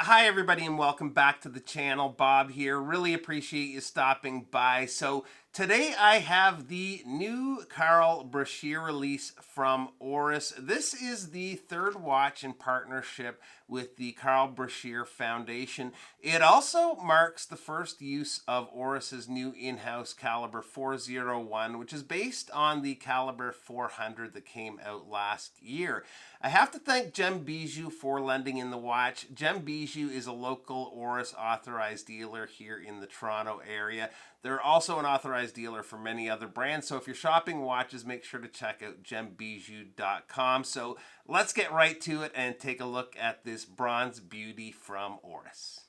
Hi, everybody, and welcome back to the channel. Bob here. Really appreciate you stopping by. So, today I have the new Carl Brashear release from Oris. This is the third watch in partnership with the Carl Brashear Foundation. It also marks the first use of Oris's new in-house Calibre 401, which is based on the Calibre 400 that came out last year. I have to thank Gem Bijou for lending in the watch. Gem Bijou is a local Oris authorized dealer here in the Toronto area. They're also an authorized dealer for many other brands, so if you're shopping watches, make sure to check out gembijou.com. So let's get right to it and take a look at this bronze beauty from Oris.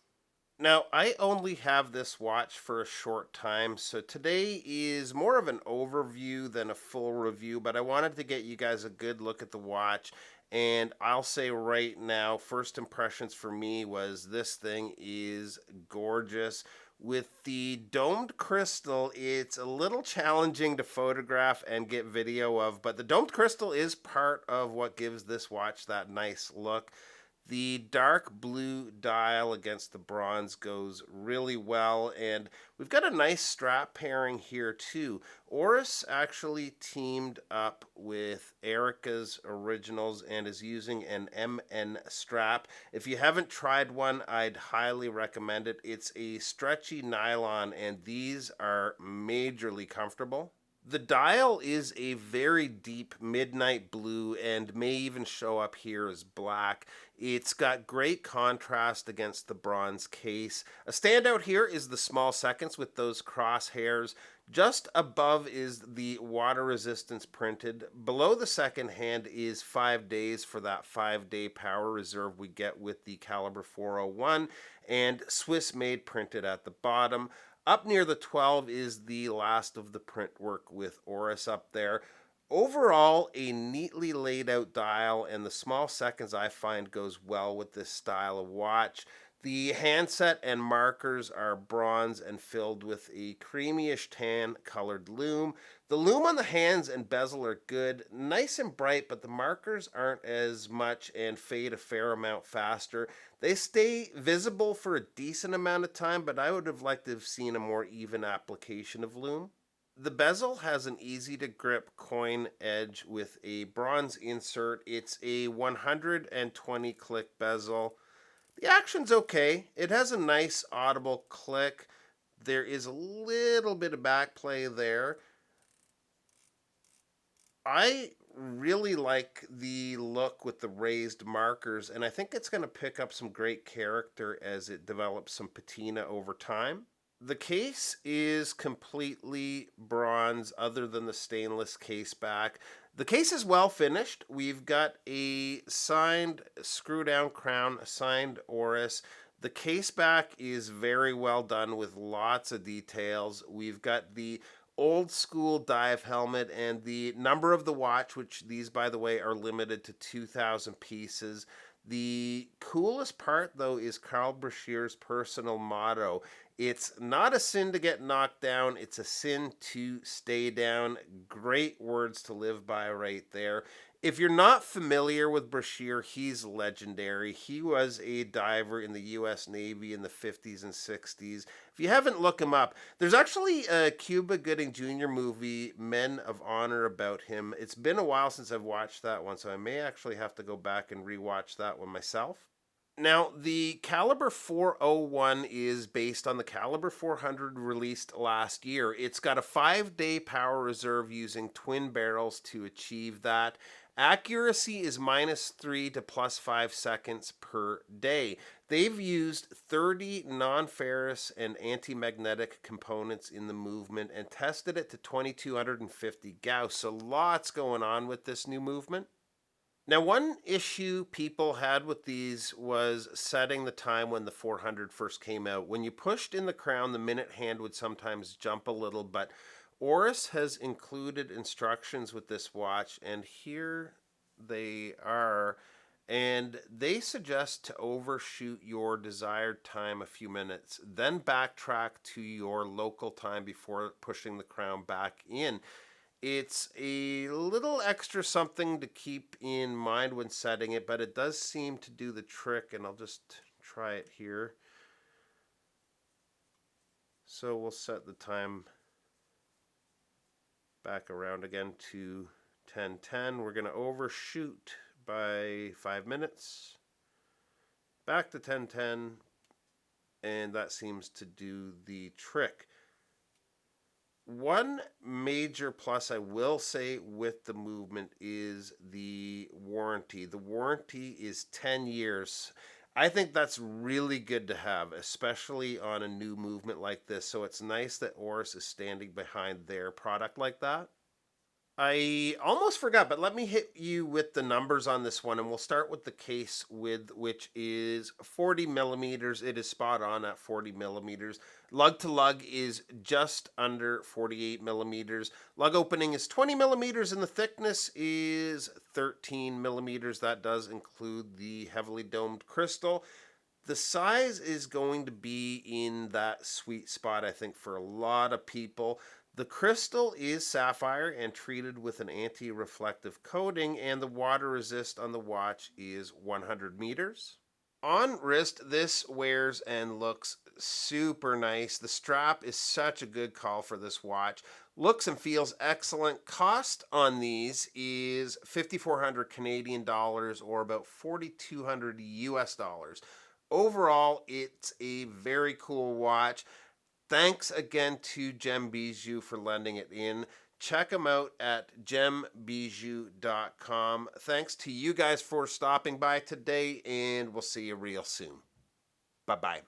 Now, I only have this watch for a short time, so today is more of an overview than a full review, but I wanted to get you guys a good look at the watch. And I'll say right now, first impressions for me was this thing is gorgeous. With the domed crystal, it's a little challenging to photograph and get video of, but the domed crystal is part of what gives this watch that nice look. The dark blue dial against the bronze goes really well, and we've got a nice strap pairing here too. Oris actually teamed up with Erica's Originals and is using an MN strap. If you haven't tried one, I'd highly recommend it. It's a stretchy nylon, and these are majorly comfortable. The dial is a very deep midnight blue and may even show up here as black. It's got great contrast against the bronze case. A standout here is the small seconds with those crosshairs. Just above is the water resistance printed. Below the second hand is 5 days for that 5-day power reserve we get with the Calibre 401, and Swiss made printed at the bottom. Up near the 12 is the last of the print work with Oris up there. Overall, a neatly laid out dial, and the small seconds I find goes well with this style of watch. The handset and markers are bronze and filled with a creamyish tan colored lume. The lume on the hands and bezel are good, nice and bright, but the markers aren't as much and fade a fair amount faster. They stay visible for a decent amount of time, but I would have liked to have seen a more even application of lume. The bezel has an easy to grip coin edge with a bronze insert. It's a 120 click bezel. The action's okay. It has a nice audible click. There is a little bit of backplay there. I really like the look with the raised markers, and I think it's going to pick up some great character as it develops some patina over time. The case is completely bronze other than the stainless case back. The case is well finished. We've got a signed screw down crown, a signed Oris. The case back is very well done with lots of details. We've got the old school dive helmet and the number of the watch, which these, by the way, are limited to 2,000 pieces. The coolest part, though, is Carl Brashear's personal motto. It's not a sin to get knocked down, it's a sin to stay down. Great words to live by right there. If you're not familiar with Brashear, he's legendary. He was a diver in the U.S. Navy in the 50s and 60s. If you haven't, look him up. There's actually a Cuba Gooding Jr. movie, Men of Honor, about him. It's been a while since I've watched that one, so I may actually have to go back and rewatch that one myself. Now, the Calibre 401 is based on the Calibre 400 released last year. It's got a 5-day power reserve using twin barrels to achieve that. Accuracy is -3 to +5 seconds per day. They've used 30 non-ferrous and anti-magnetic components in the movement and tested it to 2250 Gauss. So lots going on with this new movement. Now, one issue people had with these was setting the time when the 400 first came out. When you pushed in the crown, the minute hand would sometimes jump a little, but Oris has included instructions with this watch, and here they are. And they suggest to overshoot your desired time a few minutes, then backtrack to your local time before pushing the crown back in. It's a little extra something to keep in mind when setting it, but it does seem to do the trick, and I'll just try it here. So we'll set the time back around again to 10:10. We're going to overshoot by 5 minutes. Back to 10:10, and that seems to do the trick. One major plus I will say with the movement is the warranty. The warranty is 10 years. I think that's really good to have, especially on a new movement like this. So it's nice that Oris is standing behind their product like that. I almost forgot, but let me hit you with the numbers on this one, and we'll start with the case width, which is 40 millimeters. It is spot on at 40 millimeters. Lug to lug is just under 48 millimeters. Lug opening is 20 millimeters, and the thickness is 13 millimeters. That does include the heavily domed crystal. The size is going to be in that sweet spot, I think, for a lot of people. The crystal is sapphire and treated with an anti-reflective coating, and the water resist on the watch is 100 meters. On wrist, this wears and looks super nice. The strap is such a good call for this watch. Looks and feels excellent. Cost on these is 5,400 Canadian dollars, or about 4,200 US dollars. Overall, it's a very cool watch. Thanks again to Gem Bijou for lending it in. Check them out at gembijou.com. Thanks to you guys for stopping by today, and we'll see you real soon. Bye-bye.